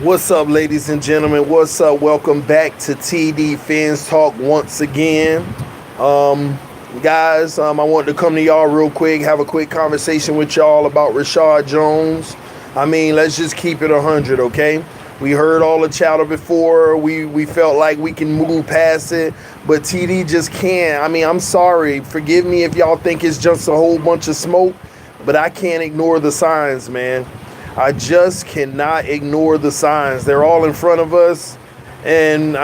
What's up, ladies and gentlemen? What's up? Welcome back to TD Fans Talk once again. Guys, I wanted to come to y'all real quick, have a quick conversation with y'all about Rashard Jones. Let's just keep it 100, okay? We heard all the chatter before. We felt like we can move past it, but TD just can't. I'm sorry. Forgive me if y'all think it's just a whole bunch of smoke, but I can't ignore the signs, man. I just cannot ignore the signs. They're all in front of us. And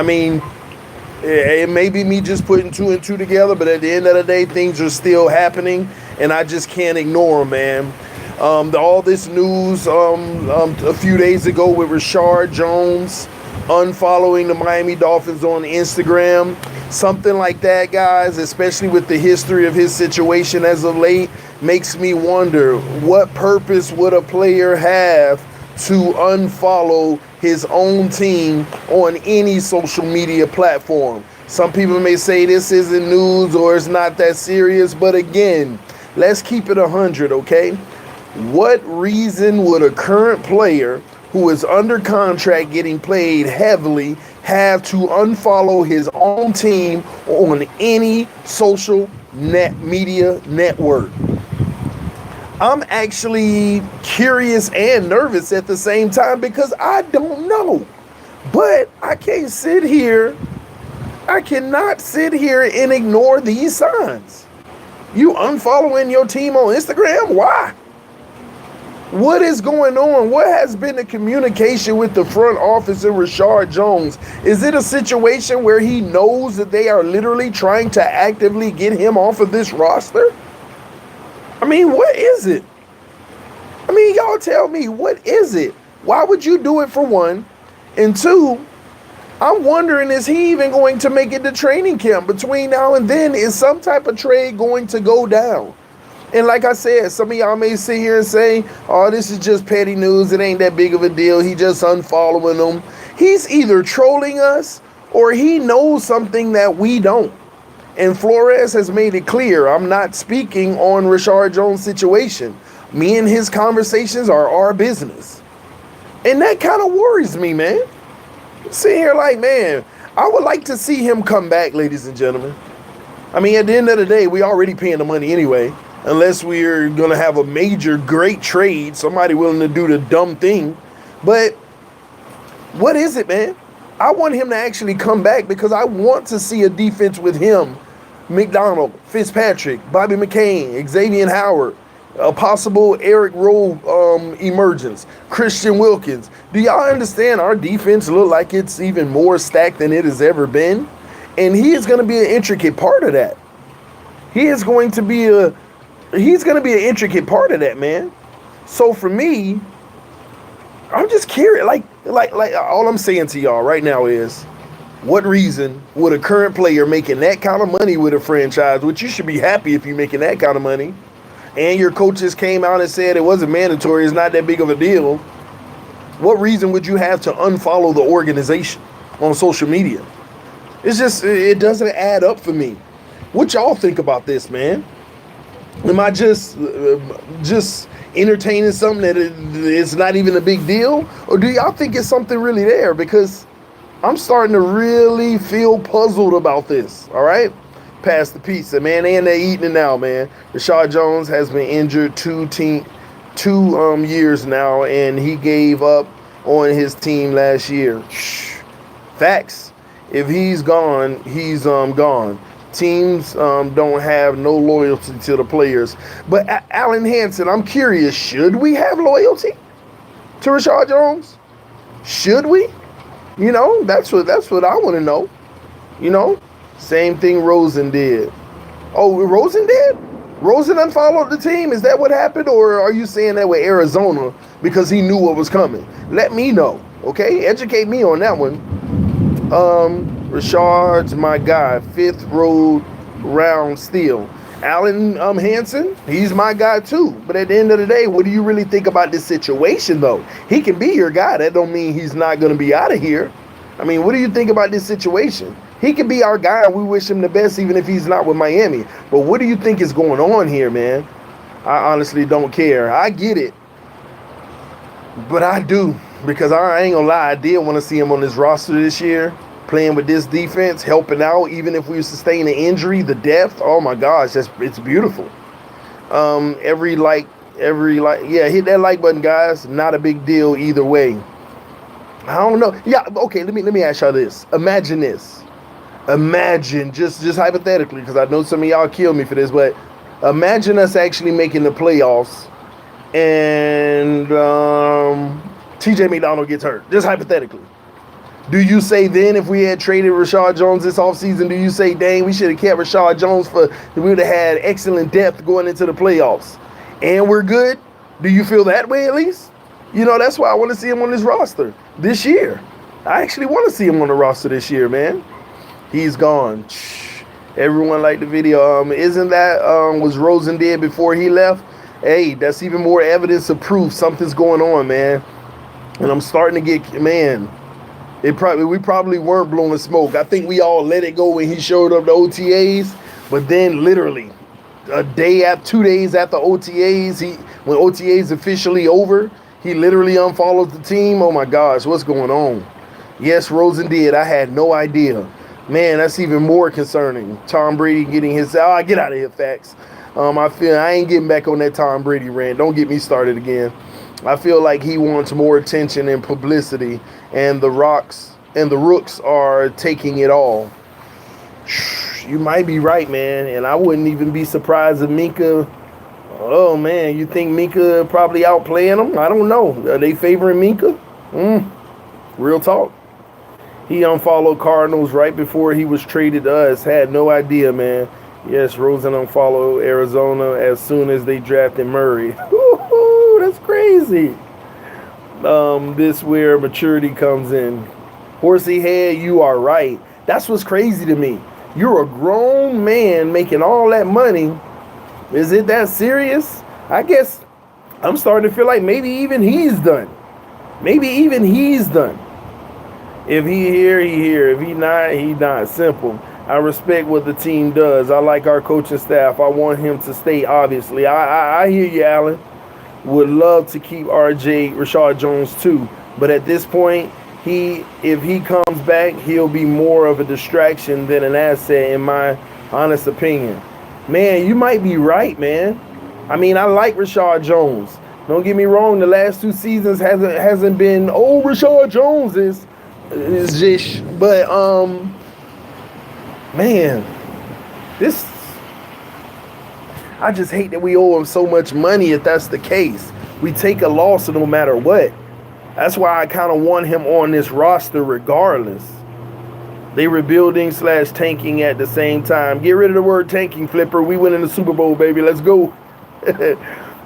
it may be me just putting two and two together, but at the end of the day, things are still happening, and I just can't ignore them, man. All this news a few days ago with Rashard Jones unfollowing the Miami Dolphins on Instagram, something like that, guys, especially with the history of his situation as of late, makes me wonder, what purpose would a player have to unfollow his own team on any social media platform? Some people may say this isn't news or it's not that serious, but again, let's keep it 100, okay? What reason would a current player who is under contract getting paid heavily have to unfollow his own team on any social media network? I'm actually curious and nervous at the same time because I don't know. But I cannot sit here and ignore these signs. You unfollowing your team on Instagram? Why? What is going on? What has been the communication with the front office and Reshad Jones? Is it a situation where he knows that they are literally trying to actively get him off of this roster? What is it? Y'all tell me, what is it? Why would you do it, for one? And two, I'm wondering, is he even going to make it to training camp between now and then? Is some type of trade going to go down? And like I said, some of y'all may sit here and say, oh, this is just petty news. It ain't that big of a deal. He just unfollowing them. He's either trolling us or he knows something that we don't. And Flores has made it clear, I'm not speaking on Rashard Jones' situation. Me and his conversations are our business. And that kind of worries me, man. Sitting here like, man, I would like to see him come back, ladies and gentlemen. At the end of the day, we already paying the money anyway. Unless we're going to have a major great trade, somebody willing to do the dumb thing. But what is it, man? I want him to actually come back because I want to see a defense with him, McDonald, Fitzpatrick, Bobby McCain, Xavier Howard, a possible Eric Rowe emergence, Christian Wilkins. Do y'all understand our defense look like it's even more stacked than it has ever been? And he is going to be an intricate part of that. He's going to be an intricate part of that, man. So for me, I'm just curious. Like all I'm saying to y'all right now is, what reason would a current player making that kind of money with a franchise, which you should be happy if you're making that kind of money, and your coaches came out and said it wasn't mandatory, it's not that big of a deal, what reason would you have to unfollow the organization on social media? It doesn't add up for me. What y'all think about this, man? Am I just entertaining something that it's not even a big deal? Or do y'all think it's something really there? Because I'm starting to really feel puzzled about this, all right? Pass the pizza, man, and they're eating it now, man. Reshad Jones has been injured two years now, and he gave up on his team last year. Facts. If he's gone, he's gone. Teams don't have no loyalty to the players. But Alan Hansen, I'm curious, should we have loyalty to Reshad Jones? Should we? That's what I want to know. Same thing Rosen did. Oh, Rosen did? Rosen unfollowed the team? Is that what happened? Or are you saying that with Arizona because he knew what was coming? Let me know, okay? Educate me on that one. Rashard's my guy. 5th round steal. Alan Hansen, he's my guy too. But at the end of the day, what do you really think about this situation, though? He can be your guy. That don't mean he's not going to be out of here. What do you think about this situation? He could be our guy, and we wish him the best even if he's not with Miami. But what do you think is going on here, man? I honestly don't care. I get it. But I do. because I ain't gonna lie, I did want to see him on this roster this year, playing with this defense, helping out. Even if we sustain an injury, the depth, oh my gosh, it's beautiful. Yeah, hit that like button, guys. Not a big deal either way. I don't know. Yeah, okay. Let me ask y'all this. Imagine this. Imagine just hypothetically, because I know some of y'all kill me for this, but imagine us actually making the playoffs, and T.J. McDonald gets hurt. Just hypothetically. Do you say then, if we had traded Rashard Jones this offseason, do you say, dang, we should have kept Rashard Jones we would have had excellent depth going into the playoffs, and we're good? Do you feel that way at least? You know, that's why I want to see him on this roster this year. I actually want to see him on the roster this year, man. He's gone. Everyone liked the video. Isn't that was Rosen did before he left? Hey, that's even more evidence of proof something's going on, man. And I'm starting to get, man, we probably weren't blowing smoke. I think we all let it go when he showed up to OTAs, but then literally 2 days after OTAs, when OTAs officially over, he literally unfollowed the team. Oh my gosh, what's going on? Yes, Rosen did. I had no idea. Man, that's even more concerning. Tom Brady getting his, get out of here, facts. I ain't getting back on that Tom Brady rant. Don't get me started again. I feel like he wants more attention and publicity, and the Rooks are taking it all. You might be right, man, and I wouldn't even be surprised if Minka. Oh man, you think Minka probably outplaying them? I don't know. Are they favoring Minka? Real talk. He unfollowed Cardinals right before he was traded to us. Had no idea, man. Yes, Rosen unfollowed Arizona as soon as they drafted Murray. Woo-hoo, that's crazy. This where maturity comes in. Horsey head, you are right. That's what's crazy to me. You're a grown man making all that money. Is it that serious? I guess I'm starting to feel like maybe even he's done. If he here, he here. If he not, he not. Simple. I respect what the team does. I like our coaching staff. I want him to stay, obviously. I hear you, Alan. Would love to keep Rashard Jones too. But at this point, if he comes back, he'll be more of a distraction than an asset, in my honest opinion. Man, you might be right, man. I mean, I like Rashard Jones. Don't get me wrong. The last 2 seasons hasn't been, Rashard Jones is just, but man, I just hate that we owe him so much money. If that's the case, we take a loss no matter what. That's why I kind of want him on this roster regardless. They rebuilding / tanking at the same time. Get rid of the word tanking, Flipper. We win in the Super Bowl, baby. Let's go.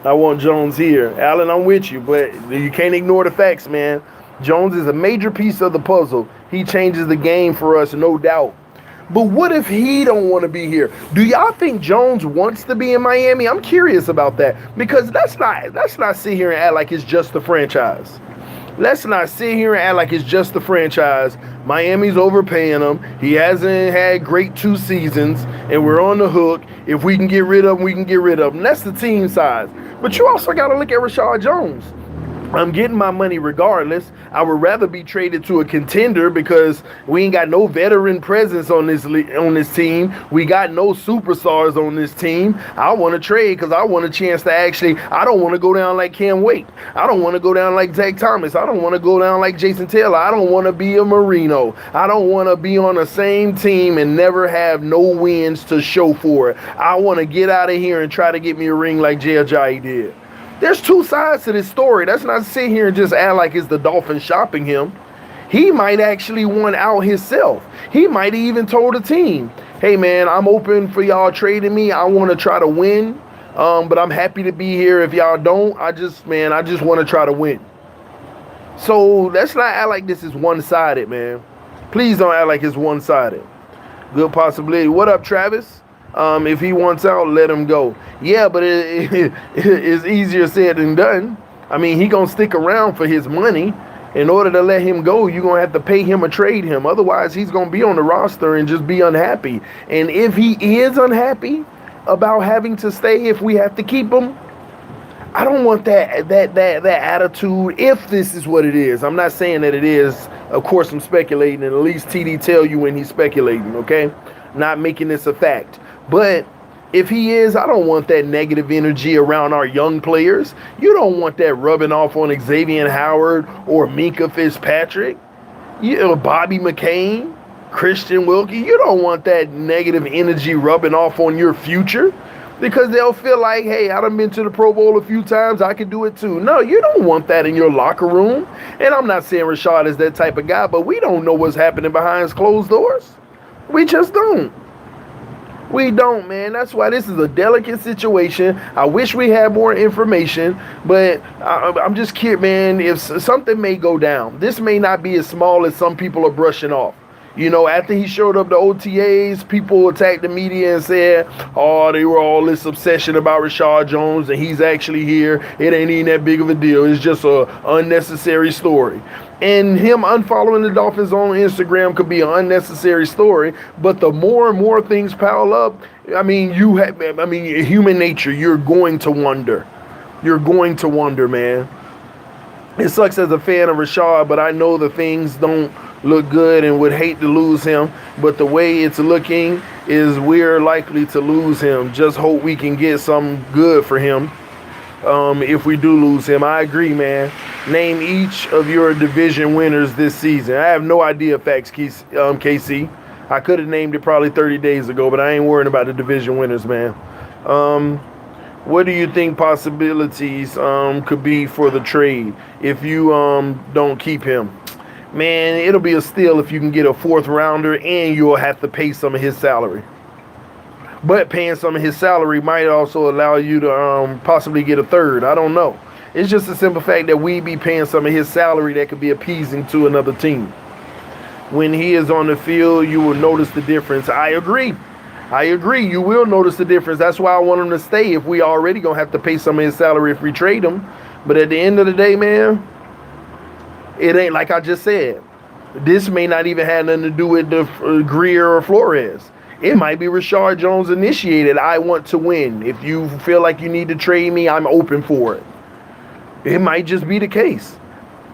I want Jones here. Alan, I'm with you, but you can't ignore the facts, man. Jones is a major piece of the puzzle. He changes the game for us, no doubt. But what if he don't want to be here? Do y'all think Jones wants to be in Miami? I'm curious about that, because let's not sit here and act like it's just the franchise. Let's not sit here and act like it's just the franchise. Miami's overpaying him. He hasn't had great 2 seasons, and we're on the hook. If we can get rid of him, we can get rid of him. That's the team size. But you also got to look at Reshad Jones. I'm getting my money regardless. I would rather be traded to a contender, because we ain't got no veteran presence on this team. We got no superstars on this team. I want to trade because I want a chance to I don't want to go down like Cam Wake. I don't want to go down like Zach Thomas. I don't want to go down like Jason Taylor. I don't want to be a Marino. I don't want to be on the same team and never have no wins to show for it. I want to get out of here and try to get me a ring like Jay Ajayi did. There's 2 sides to this story. Let's not sit here and just act like it's the Dolphins shopping him. He might actually want out himself. He might have even told the team, hey, man, I'm open for y'all trading me. I want to try to win, but I'm happy to be here. If y'all don't, I just want to try to win. So let's not act like this is one-sided, man. Please don't act like it's one-sided. Good possibility. What up, Travis? If he wants out, let him go. Yeah, but it's easier said than done. I mean, he gonna stick around for his money. In order to let him go, you're gonna have to pay him or trade him. Otherwise, he's gonna be on the roster and just be unhappy. And if he is unhappy about having to stay, if we have to keep him, I don't want that attitude. If this is what it is, I'm not saying that it is. Of course, I'm speculating, and at least TD tell you when he's speculating. Okay, not making this a fact. But if he is, I don't want that negative energy around our young players. You don't want that rubbing off on Xavier Howard or Minka Fitzpatrick, Bobby McCain, Christian Wilkie. You don't want that negative energy rubbing off on your future. Because they'll feel like, hey, I done been to the Pro Bowl a few times, I can do it too. No, you don't want that in your locker room. And I'm not saying Rashard is that type of guy, but we don't know what's happening behind closed doors. We just don't. We don't, man. That's why this is a delicate situation. I wish we had more information, but I'm just curious, man, if something may go down. This may not be as small as some people are brushing off. After he showed up to OTAs, people attacked the media and said, oh, they were all this obsession about Reshad Jones and he's actually here. It ain't even that big of a deal. It's just a unnecessary story. And him unfollowing the Dolphins on Instagram could be an unnecessary story. But the more and more things pile up, human nature, you're going to wonder. You're going to wonder, man. It sucks as a fan of Rashard, but I know the things don't look good and would hate to lose him. But the way it's looking is we're likely to lose him. Just hope we can get something good for him if we do lose him. I agree, man. Name each of your division winners this season. I have no idea facts, KC. I could have named it probably 30 days ago, but I ain't worrying about the division winners, man. What do you think possibilities could be for the trade if you don't keep him? Man, it'll be a steal if you can get a fourth rounder and you'll have to pay some of his salary. But paying some of his salary might also allow you to possibly get a third. I don't know. It's just a simple fact that we be paying some of his salary that could be appeasing to another team. When he is on the field, you will notice the difference. I agree. You will notice the difference. That's why I want him to stay if we already going to have to pay some of his salary if we trade him. But at the end of the day, man, it ain't like I just said. This may not even have nothing to do with the Greer or Flores. It might be Rashard Jones initiated. I want to win. If you feel like you need to trade me, I'm open for it. It might just be the case.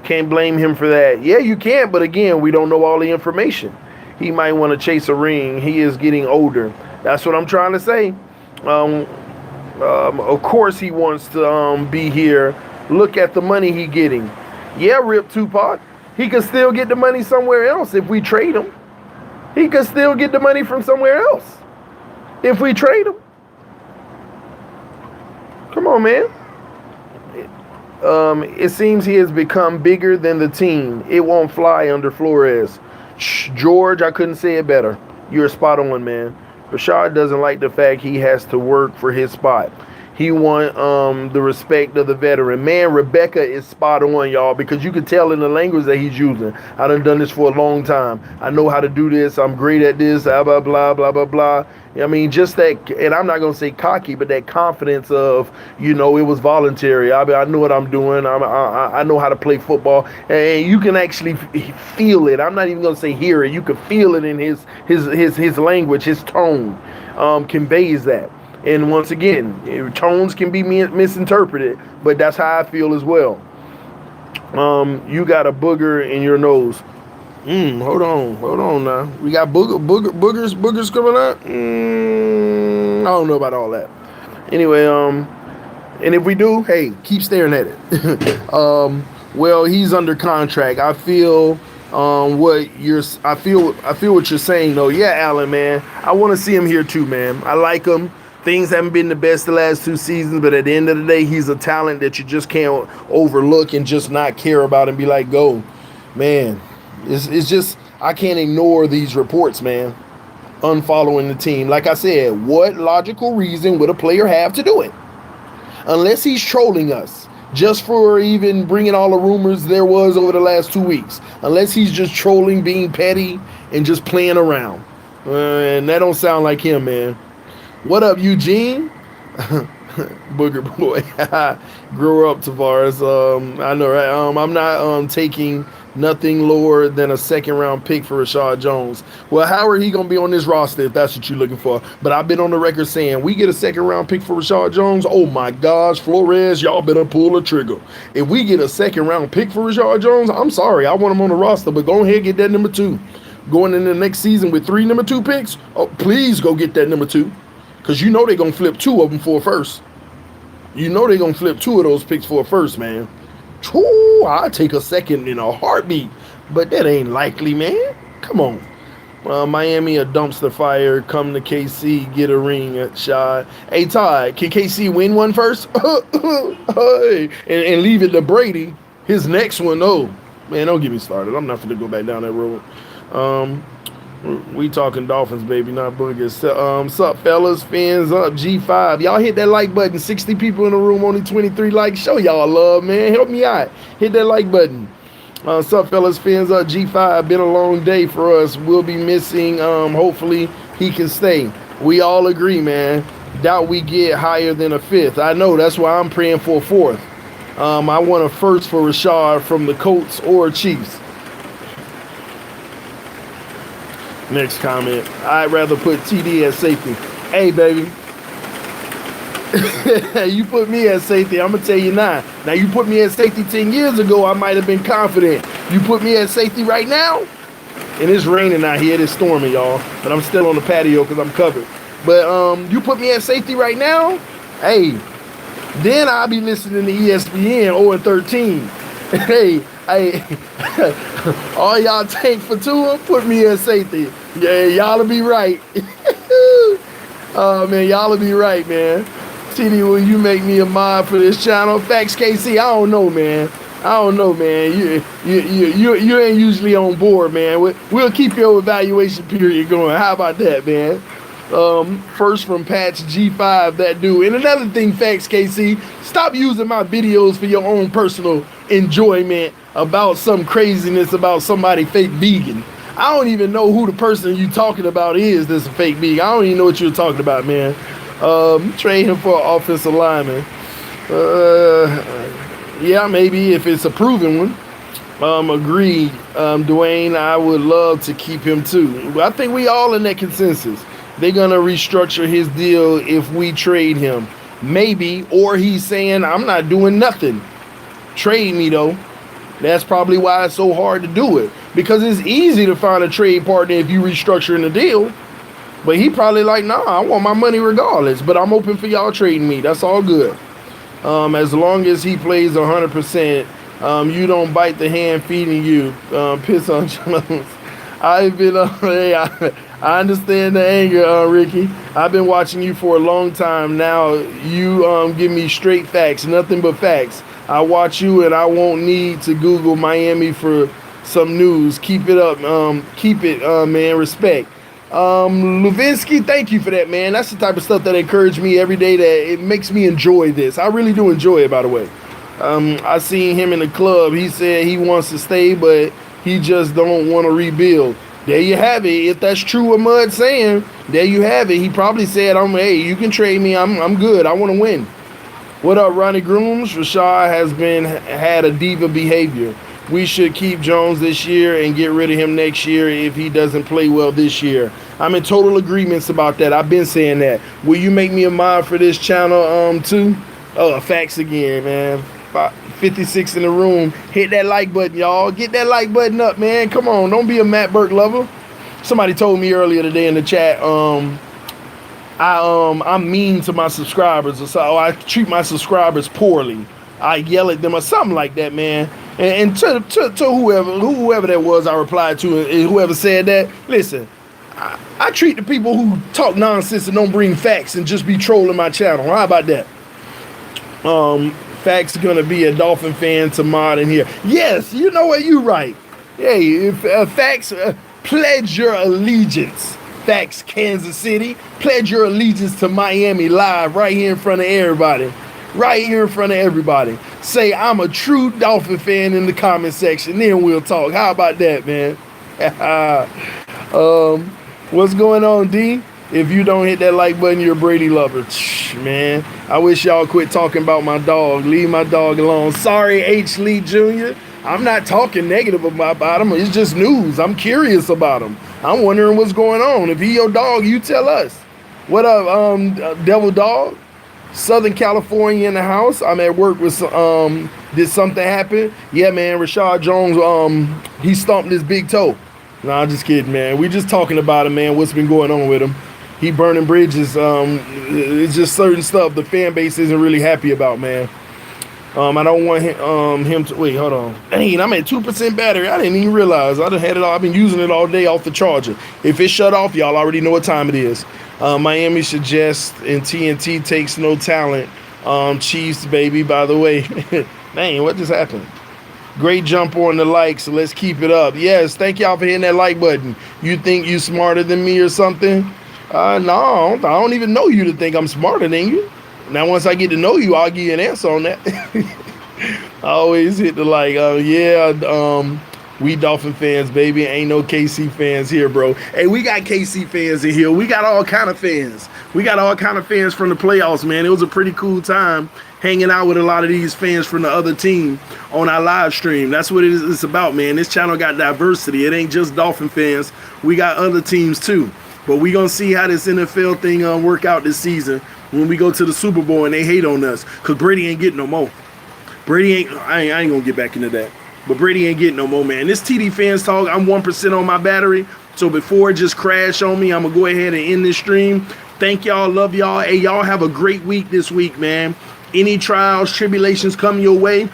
Can't blame him for that. Yeah, you can, but again, we don't know all the information. He might want to chase a ring. He is getting older. That's what I'm trying to say. Of course he wants to be here. Look at the money he getting. Yeah, Rip Tupac. He could still get the money somewhere else if we trade him. He could still get the money from somewhere else if we trade him. Come on, man. It seems he has become bigger than the team. It won't fly under Flores. George, I couldn't say it better. You're spot on, man. Rashard doesn't like the fact he has to work for his spot. He want the respect of the veteran. Man, Rebecca is spot on, y'all, because you can tell in the language that he's using. I done this for a long time. I know how to do this. I'm great at this, blah, blah, blah, blah, blah, blah. I mean, just that, and I'm not going to say cocky, but that confidence of, it was voluntary. I know what I'm doing. I know how to play football. And you can actually feel it. I'm not even going to say hear it. You can feel it in his language, his tone conveys that. And once again, tones can be misinterpreted, but that's how I feel as well. You got a booger in your nose. Hold on now. We got boogers coming out. I don't know about all that. Anyway, and if we do, hey, keep staring at it. Well, he's under contract. I feel what you're saying though. Yeah, Allen, man. I want to see him here too, man. I like him. Things haven't been the best the last 2 seasons, but at the end of the day, he's a talent that you just can't overlook and just not care about and be like, go. Man, it's just, I can't ignore these reports, man. Unfollowing the team. Like I said, what logical reason would a player have to do it? Unless he's trolling us, just for even bringing all the rumors there was over the last 2 weeks. Unless he's just trolling, being petty, and just playing around. And that don't sound like him, man. What up, Eugene? Booger boy. Grow up, Tavares. I know, right? I'm not taking nothing lower than a second round pick for Rashard Jones. Well, how are he gonna be on this roster if that's what you're looking for? But I've been on the record saying we get a second round pick for Rashard Jones. Oh my gosh, Flores, y'all better pull the trigger. If we get a second round pick for Rashard Jones, I'm sorry, I want him on the roster, but go ahead and get that number 2. Going into the next season with 3 number 2 picks, oh, please go get that number 2. Because you know they're going to flip 2 of them for a first. You know they're going to flip 2 of those picks for a first, man. I'll take a second in a heartbeat. But that ain't likely, man. Come on. Miami, a dumpster fire. Come to KC, get a ring shot. Hey, Todd, can KC win one first? and leave it to Brady. His next one, oh. Man, don't get me started. I'm not going to go back down that road. We talking Dolphins, baby, not Boogers. Sup, fellas, fans up, G5. Y'all hit that like button. 60 people in the room, only 23 likes. Show y'all love, man. Help me out. Hit that like button. Sup, fellas, fans up, G5. Been a long day for us. We'll be missing. Hopefully, he can stay. We all agree, man. Doubt we get higher than a 5th. I know. That's why I'm praying for a 4th. I want a 1st for Rashard from the Colts or Chiefs. Next comment. I'd rather put TD at safety. Hey, baby. You put me at safety, I'm going to tell you now. Now, you put me at safety 10 years ago, I might have been confident. You put me at safety right now, and it's raining out here. It's storming, y'all. But I'm still on the patio because I'm covered. But you put me at safety right now, hey, then I'll be listening to ESPN 0-13. Hey, all y'all tank for Tua, put me at safety. Yeah, y'all'll be right. Oh, man, y'all'll be right, man. TD, will you make me a mod for this channel? Facts KC, I don't know, man. You ain't usually on board, man. We'll keep your evaluation period going. How about that, man? First from Patch G5, that dude. And another thing, Facts KC, stop using my videos for your own personal enjoyment about some craziness about somebody fake vegan. I don't even know who the person you talking about is that's a fake vegan. I don't even know what you're talking about, man. Trade him for an offensive lineman. Yeah, maybe if it's a proven one. Agreed. Dwayne, I would love to keep him too. I think we all in that consensus. They're going to restructure his deal if we trade him. Maybe, or he's saying, I'm not doing nothing. Trade me, though. That's probably why it's so hard to do it. Because it's easy to find a trade partner if you restructuring the deal. But he probably like, nah, I want my money regardless. But I'm open for y'all trading me. That's all good. As long as he plays 100%, you don't bite the hand feeding you. Piss on Jones. I've been I understand the anger, Ricky. I've been watching you for a long time now. You give me straight facts, nothing but facts. I watch you and I won't need to Google Miami for some news. Keep it up, man. Respect. Levinsky, thank you for that, man. That's the type of stuff that encourages me every day, that it makes me enjoy this. I really do enjoy it, by the way. I seen him in the club. He said he wants to stay, but he just don't want to rebuild. There you have it. If that's true what Mud's saying, there you have it. He probably said, hey, you can trade me. I'm good. I want to win. What up, Ronnie Grooms? Rashard has had a diva behavior. We should keep Jones this year and get rid of him next year if he doesn't play well this year. I'm in total agreements about that. I've been saying that. Will you make me a mod for this channel too? Oh, facts again, man. 56 in the room. Hit that like button, y'all. Get that like button up, man. Come on. Don't be a Matt Burke lover. Somebody told me earlier today in the chat, I'm mean to my subscribers, or so I treat my subscribers poorly. I yell at them or something like that, man. And to whoever that was, I replied to, and whoever said that, listen, I treat the people who talk nonsense and don't bring facts and just be trolling my channel. How about that? Facts gonna be a Dolphin fan to mod in here. Yes, you know what, you right. Hey, if Facts, pledge your allegiance. Facts, Kansas City, pledge your allegiance to Miami live right here in front of everybody. Right here in front of everybody. Say, I'm a true Dolphin fan in the comment section. Then we'll talk. How about that, man? What's going on, D? If you don't hit that like button, you're a Brady lover. man. I wish y'all quit talking about my dog. Leave my dog alone. Sorry, H. Lee Jr. I'm not talking negative about him. It's just news. I'm curious about him. I'm wondering what's going on. If he your dog, you tell us. What up, Devil Dog? Southern California in the house. I'm at work with did something happen? Yeah, man. Rashard Jones, he stomped his big toe. Nah, just kidding, man. We just talking about him, man. What's been going on with him? He burning bridges. It's just certain stuff the fan base isn't really happy about, man. I don't want him to wait. Hold on. Dang, I'm at 2% battery. I didn't even realize. I done had it all. I've been using it all day off the charger. If it shut off, y'all already know what time it is. Miami suggests and TNT takes no talent. Chiefs, baby. By the way, dang, what just happened? Great jump on the like, so let's keep it up. Yes, thank y'all for hitting that like button. You think you smarter than me or something? No, I don't even know you to think I'm smarter than you. Now, once I get to know you, I'll give you an answer on that. I always hit the like. We Dolphin fans, baby. Ain't no KC fans here, bro. Hey, we got KC fans in here. We got all kind of fans. We got all kind of fans from the playoffs, man. It was a pretty cool time hanging out with a lot of these fans from the other team on our live stream. That's what it's about, man. This channel got diversity. It ain't just Dolphin fans. We got other teams too. But we gonna see how this NFL thing work out this season when we go to the Super Bowl and they hate on us, because Brady ain't getting no more. Brady ain't, I ain't gonna get back into that. But Brady ain't getting no more, man. This TD Fans Talk, I'm 1% on my battery. So before it just crash on me, I'm gonna go ahead and end this stream. Thank y'all, love y'all. Hey, y'all have a great week this week, man. Any trials, tribulations come your way,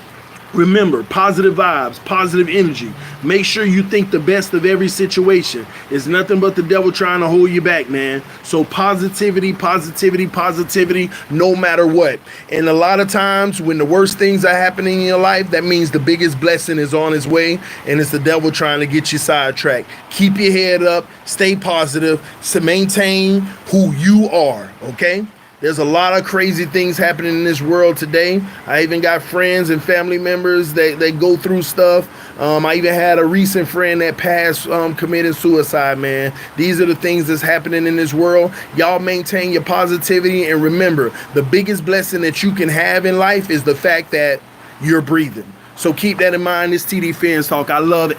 remember, positive vibes, positive energy. Make sure you think the best of every situation. It's nothing but the devil trying to hold you back, man. So positivity, positivity, positivity, no matter what. And a lot of times when the worst things are happening in your life, that means the biggest blessing is on its way, and it's the devil trying to get you sidetracked. Keep your head up, stay positive, so maintain who you are, okay? There's a lot of crazy things happening in this world today. I even got friends and family members that go through stuff. I even had a recent friend that passed, committed suicide, man. These are the things that's happening in this world. Y'all maintain your positivity, and remember, the biggest blessing that you can have in life is the fact that you're breathing. So keep that in mind. This TD Fans Talk. I love